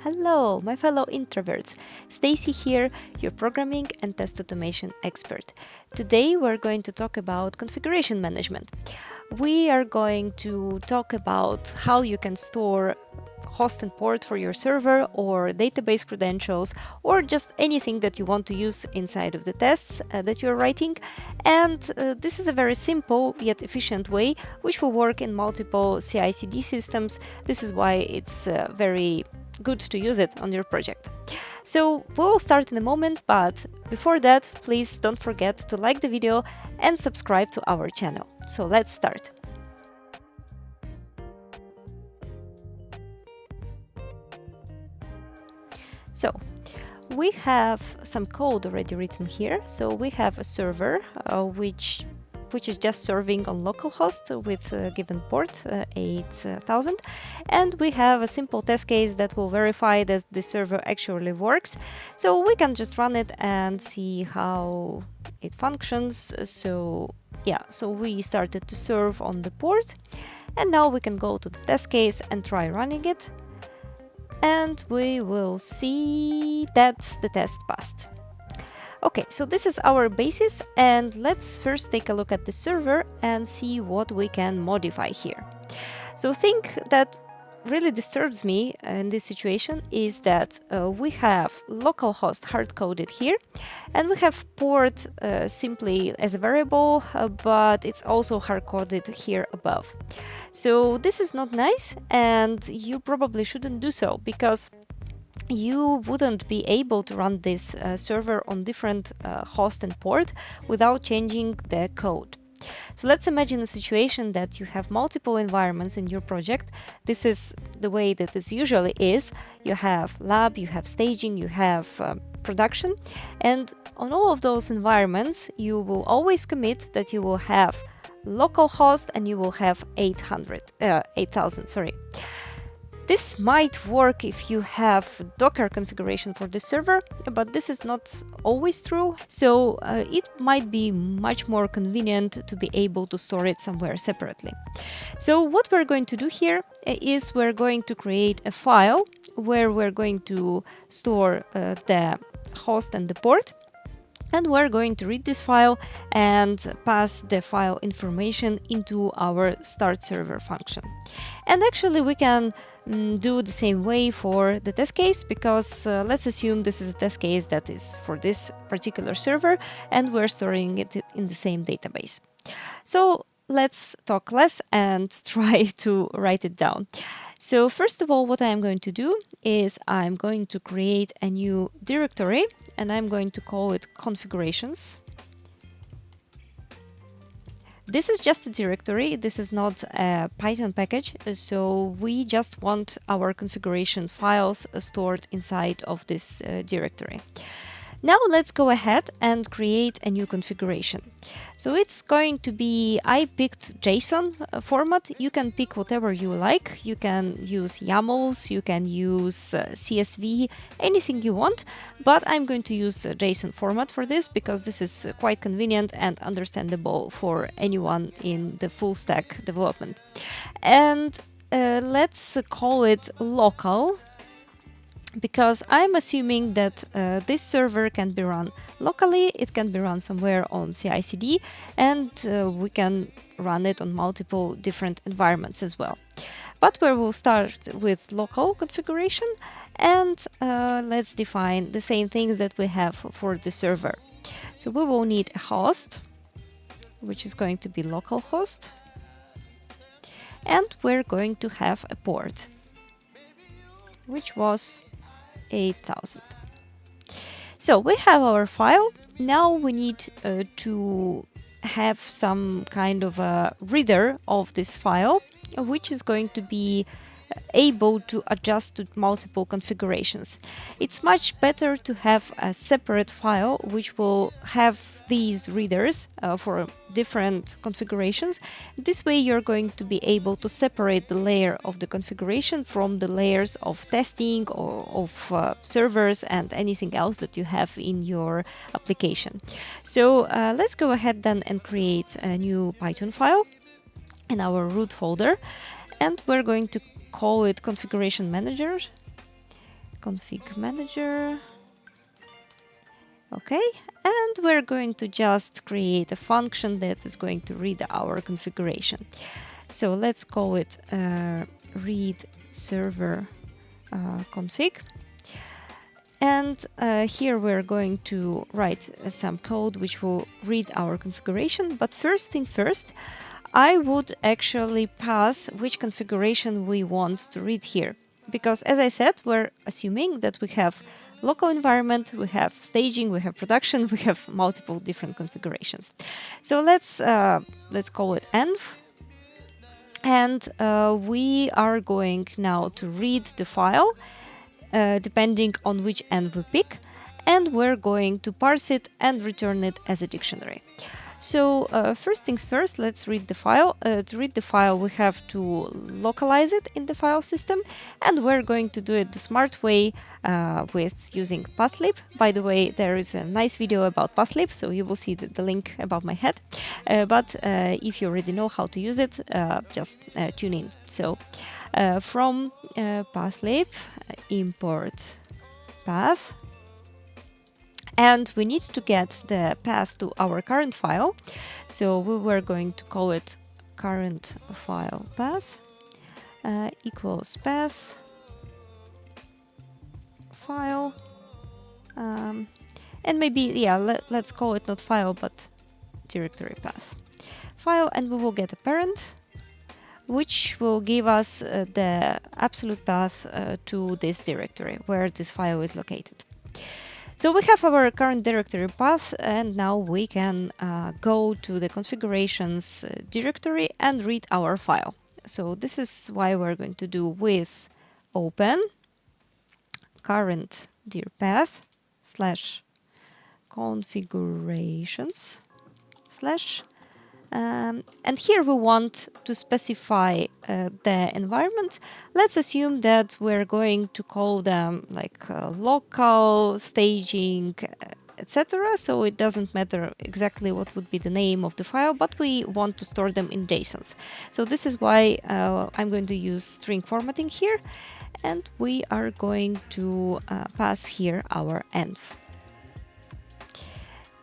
Hello, my fellow introverts. Stacy here, your programming and test automation expert. Today we're going to talk about configuration management. We are going to talk about how you can store host and port for your server or database credentials or just anything that you want to use inside of the tests that you're writing. And this is a very simple yet efficient way which will work in multiple CI/CD systems. This is why it's very good to use it on your project. So we'll start in a moment, but before that, please don't forget to like the video and subscribe to our channel. So let's start. So we have some code already written here. So we have a server which is just serving on localhost with a given port 8000, and we have a simple test case that will verify that the server actually works. So we can just run it and see how it functions. So we started to serve on the port, and now we can go to the test case and try running it, and we will see that the test passed. Okay, so this is our basis, and let's first take a look at the server and see what we can modify here. So thing that really disturbs me in this situation is that we have localhost hard-coded here, and we have port simply as a variable, but it's also hard-coded here above. So this is not nice, and you probably shouldn't do so, because you wouldn't be able to run this server on different host and port without changing the code. So let's imagine a situation that you have multiple environments in your project. This is the way that this usually is. You have lab, you have staging, you have production, and on all of those environments you will always commit that you will have localhost and you will have 8000. This might work if you have Docker configuration for the server, but this is not always true. So it might be much more convenient to be able to store it somewhere separately. So what we're going to do here is we're going to create a file where we're going to store the host and the port. And we're going to read this file and pass the file information into our start server function. And actually we can do the same way for the test case, because let's assume this is a test case that is for this particular server and we're storing it in the same database. So let's talk less and try to write it down. So first of all, what I'm going to do is I'm going to create a new directory, and I'm going to call it configurations. This is just a directory. This is not a Python package. So we just want our configuration files stored inside of this directory. Now let's go ahead and create a new configuration. So it's going to be, I picked JSON format. You can pick whatever you like. You can use YAMLs, you can use CSV, anything you want, but I'm going to use JSON format for this because this is quite convenient and understandable for anyone in the full stack development. And let's call it local, because I'm assuming that this server can be run locally, it can be run somewhere on CI/CD, and we can run it on multiple different environments as well. But we will start with local configuration, and let's define the same things that we have for the server. So we will need a host, which is going to be localhost, and we're going to have a port, which was 8000. So we have our file. Now we need to have some kind of a reader of this file, which is going to be able to adjust to multiple configurations. It's much better to have a separate file which will have these readers for different configurations. This way you're going to be able to separate the layer of the configuration from the layers of testing or of servers and anything else that you have in your application. So let's go ahead then and create a new Python file in our root folder, and we're going to call it configuration manager config manager. Okay, and we're going to just create a function that is going to read our configuration. So let's call it read server config. And here we're going to write some code which will read our configuration. But first thing first, I would actually pass which configuration we want to read here. Because as I said, we're assuming that we have local environment, we have staging, we have production, we have multiple different configurations. So let's call it env. And we are going now to read the file depending on which env we pick, and we're going to parse it and return it as a dictionary. So first things first, let's read the file. To read the file, we have to localize it in the file system, and we're going to do it the smart way with using pathlib. By the way, there is a nice video about pathlib, so you will see the link above my head. But if you already know how to use it, just tune in. So from pathlib, import path. And we need to get the path to our current file. So we were going to call it current file path equals path file. And maybe, yeah, let's call it not file, but directory path file. And we will get a parent, which will give us the absolute path to this directory where this file is located. So we have our current directory path, and now we can go to the configurations directory and read our file. So this is why we're going to do with open current dir path / configurations / and here we want to specify the environment. Let's assume that we're going to call them like local, staging, etc. So it doesn't matter exactly what would be the name of the file, but we want to store them in JSONs. So this is why I'm going to use string formatting here, and we are going to pass here our env.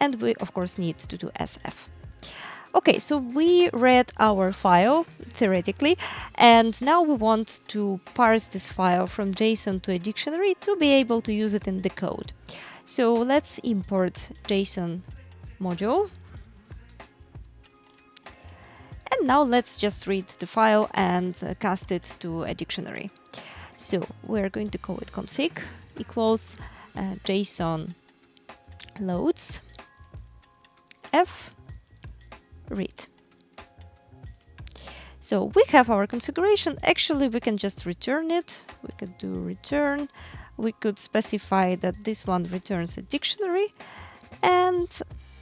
And we, of course, need to do sf. Okay, so we read our file, theoretically, and now we want to parse this file from JSON to a dictionary to be able to use it in the code. So let's import JSON module. And now let's just read the file and cast it to a dictionary. So we're going to call it config equals JSON loads f read. So we have our configuration. Actually, we can just return it. We could do return. We could specify that this one returns a dictionary. And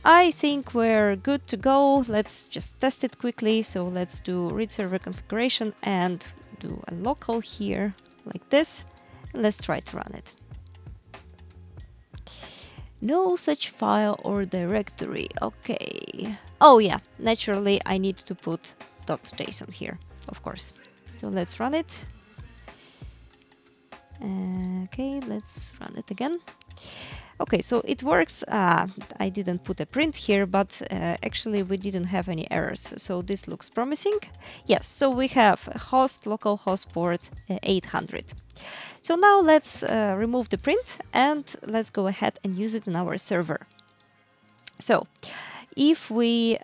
I think we're good to go. Let's just test it quickly. So let's do read server configuration and do a local here like this. Let's try to run it. No such file or directory. Okay. Oh yeah, naturally I need to put .json here, of course. So let's run it. Okay, let's run it again. Okay, so it works. I didn't put a print here, but actually we didn't have any errors. So this looks promising. Yes, so we have a host, localhost port 800. So now let's remove the print and let's go ahead and use it in our server. So if we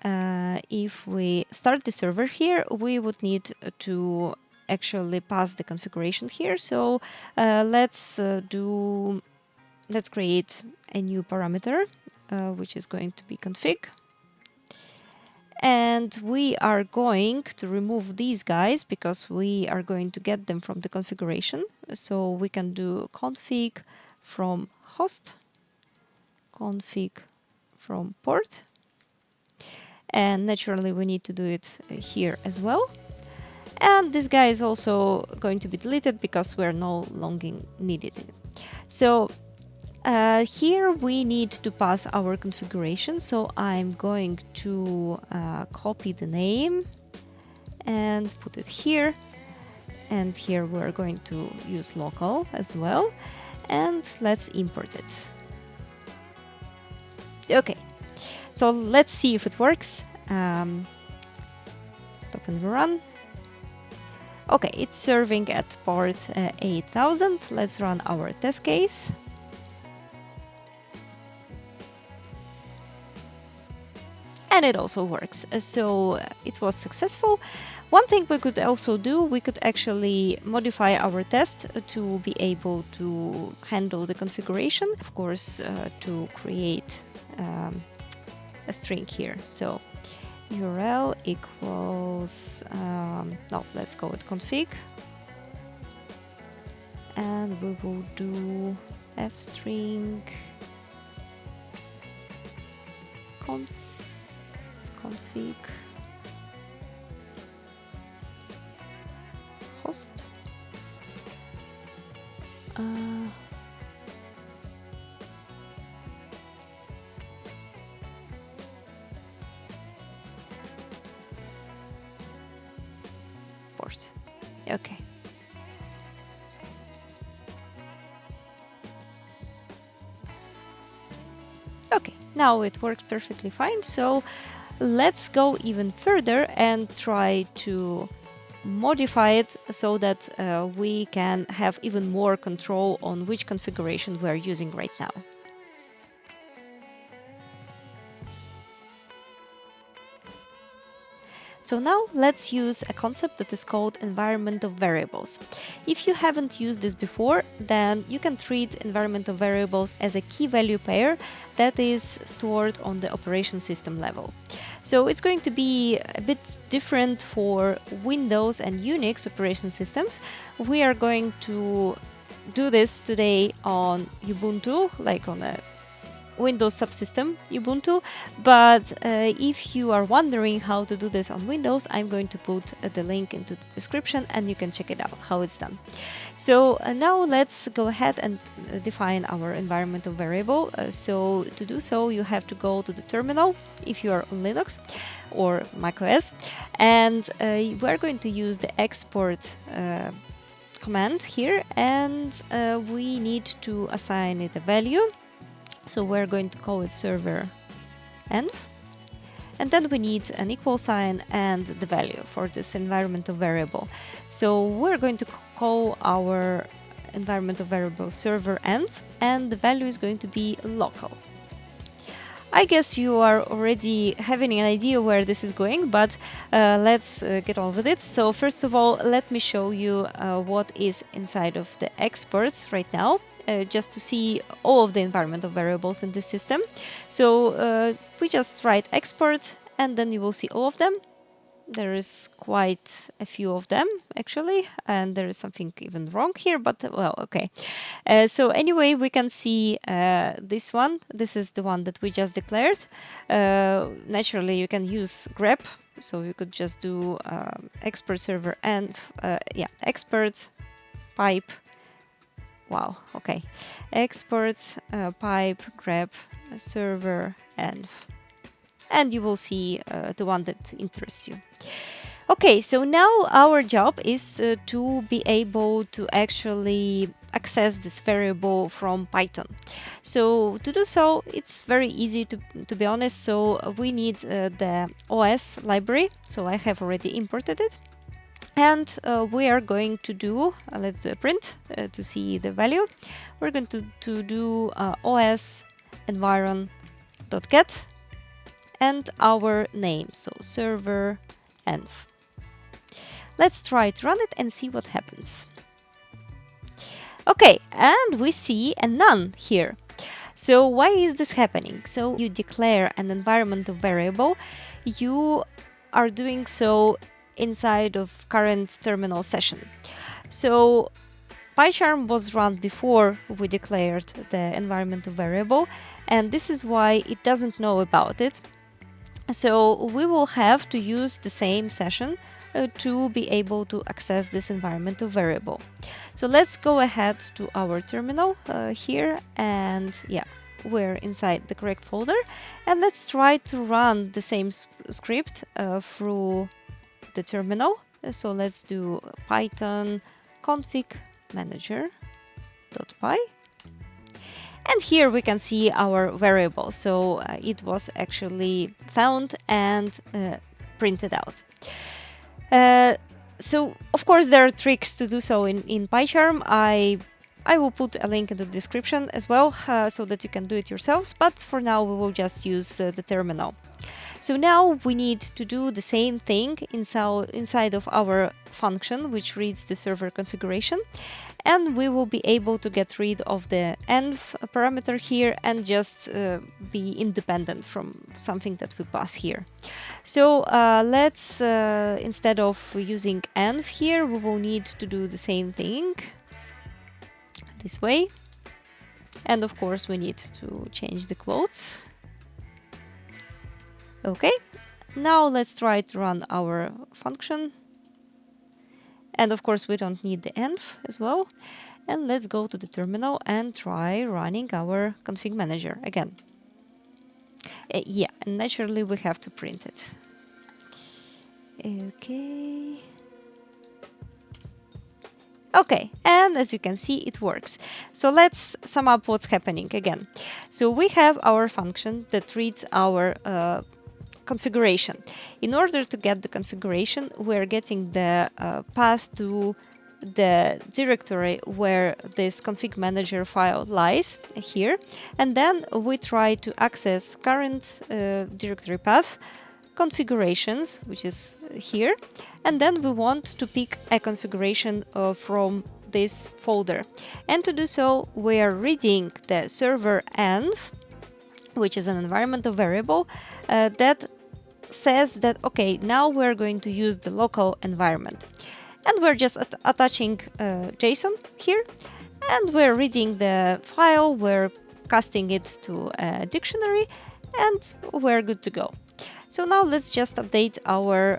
start the server here, we would need to actually pass the configuration here. So let's create a new parameter, which is going to be config. And we are going to remove these guys because we are going to get them from the configuration. So we can do config from host, config from port. And naturally, we need to do it here as well. And this guy is also going to be deleted because we're no longer needed it. So here we need to pass our configuration. So I'm going to copy the name and put it here. And here we're going to use local as well. and let's import it. Okay, so let's see if it works. Stop and run. Okay, it's serving at port 8000. Let's run our test case. And it also works. So it was successful. One thing we could also do, we could actually modify our test to be able to handle the configuration, of course, to create a string here. So URL equals, no, let's go with config. And we will do fstring config host. Port. Okay. Okay, now it works perfectly fine. So let's go even further and try to modify it so that we can have even more control on which configuration we are using right now. So now let's use a concept that is called environment of variables. If you haven't used this before, then you can treat environment of variables as a key value pair that is stored on the operation system level. So it's going to be a bit different for Windows and Unix operation systems. We are going to do this today on Ubuntu, like on a Windows subsystem Ubuntu, but if you are wondering how to do this on Windows, I'm going to put the link into the description and you can check it out how it's done. So now let's go ahead and define our environment of variable. So to do so, you have to go to the terminal if you are on Linux or macOS, and we're going to use the export command here, and we need to assign it a value. So we're going to call it server env, and then we need an equal sign and the value for this environmental variable. So we're going to call our environmental variable server env, and the value is going to be local. I guess you are already having an idea where this is going, but let's get on with it. So first of all, let me show you what is inside of the exports right now. Just to see all of the environmental variables in this system. So we just write export and then you will see all of them. There is quite a few of them actually, and there is something even wrong here, but well, okay. So anyway, we can see this one. This is the one that we just declared. Naturally, you can use grep, so you could just do export server and export pipe. Wow, okay. Export pipe grep server env, and you will see the one that interests you. Okay, so now our job is to be able to actually access this variable from Python. So to do so, it's very easy to be honest. So we need the OS library. So I have already imported it. And we are going to do, let's do a print to see the value. We're going to do os environ.get and our name, so server env. Let's try to run it and see what happens. Okay, and we see a none here. So why is this happening? So you declare an environmental variable, you are doing so inside of current terminal session. So PyCharm was run before we declared the environmental variable, and this is why it doesn't know about it. So we will have to use the same session to be able to access this environmental variable. So let's go ahead to our terminal here, and yeah, we're inside the correct folder, and let's try to run the same script through the terminal. So let's do python config manager.py, And here we can see our variable. So it was actually found and printed out. So of course there are tricks to do so in PyCharm. I will put a link in the description as well, so that you can do it yourselves, but for now we will just use the terminal. So now we need to do the same thing inside of our function, which reads the server configuration, and we will be able to get rid of the env parameter here and just be independent from something that we pass here. So let's, instead of using env here, we will need to do the same thing this way. And of course we need to change the quotes. Okay, now let's try to run our function. And of course we don't need the env as well. And let's go to the terminal and try running our config manager again. Yeah, and naturally we have to print it. Okay, and as you can see, it works. So let's sum up what's happening again. So we have our function that reads our configuration. In order to get the configuration, we're getting the path to the directory where this config manager file lies here, and then we try to access current directory path, configurations, which is here, and then we want to pick a configuration from this folder. And to do so, we are reading the server env, which is an environmental variable that says that, okay, now we're going to use the local environment. And we're just attaching JSON here, and we're reading the file, we're casting it to a dictionary, and we're good to go. So now let's just update our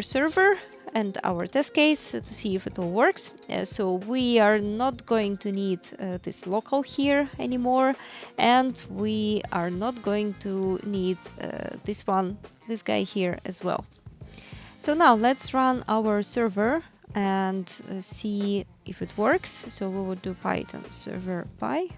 server and our test case to see if it all works. So we are not going to need this local here anymore, and we are not going to need this guy here as well. So now let's run our server and see if it works. So we would do python server py.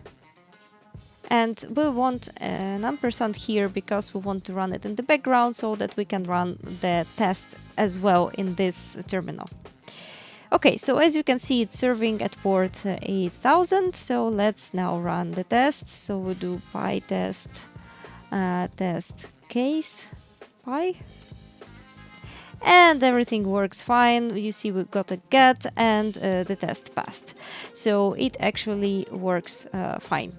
And we want an ampersand here because we want to run it in the background so that we can run the test as well in this terminal. Okay, so as you can see, it's serving at port 8000. So let's now run the test. So we do pytest test case py. And everything works fine. You see we got a get and the test passed. So it actually works fine.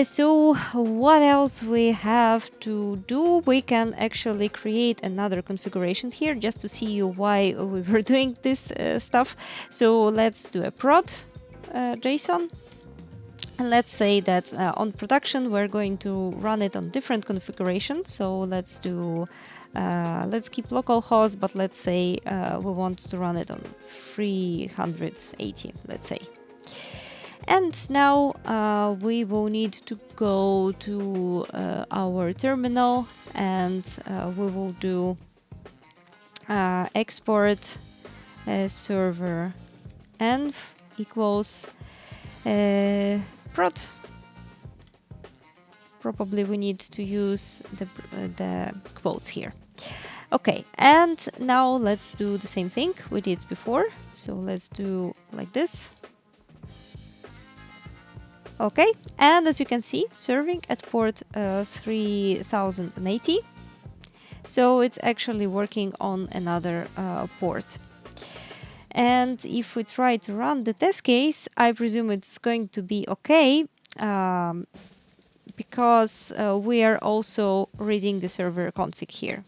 So what else we have to do? We can actually create another configuration here just to see you why we were doing this stuff. So let's do a prod JSON. And let's say that on production we're going to run it on different configuration. So let's do let's keep localhost, but let's say we want to run it on 380, let's say. And now we will need to go to our terminal, and we will do export server env equals prod. Probably we need to use the quotes here. Okay, and now let's do the same thing we did before. So let's do like this. Okay, and as you can see, serving at port 3080. So it's actually working on another port. And if we try to run the test case, I presume it's going to be okay, because we are also reading the server config here.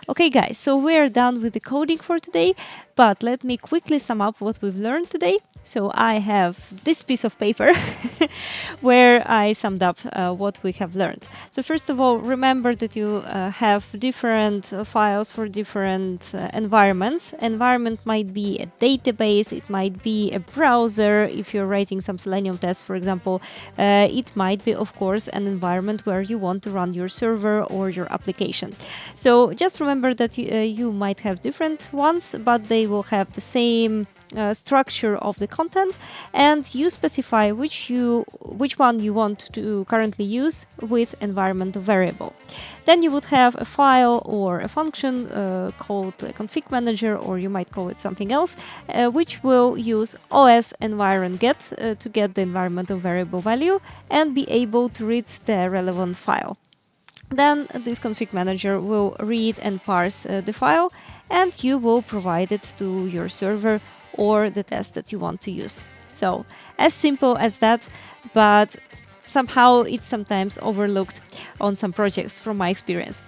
Okay guys, so we're done with the coding for today, but let me quickly sum up what we've learned today. So I have this piece of paper where I summed up what we have learned. So first of all, remember that you have different files for different environments. Environment might be a database, it might be a browser. If you're writing some Selenium tests, for example, it might be, of course, an environment where you want to run your server or your application. So just remember that you might have different ones, but they will have the same structure of the content, and you specify which one you want to currently use with environment variable. Then you would have a file or a function called a config manager, or you might call it something else, which will use os environ get to get the environmental variable value and be able to read the relevant file. Then this config manager will read and parse the file, and you will provide it to your server or the test that you want to use. So as simple as that, but somehow it's sometimes overlooked on some projects from my experience.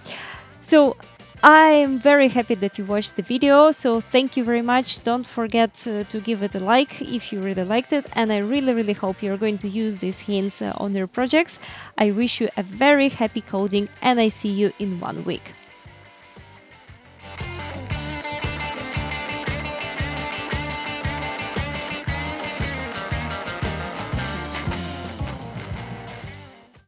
So I'm very happy that you watched the video, so thank you very much. Don't forget to give it a like if you really liked it, and I really hope you're going to use these hints on your projects. I wish you a very happy coding, and I see you in 1 week.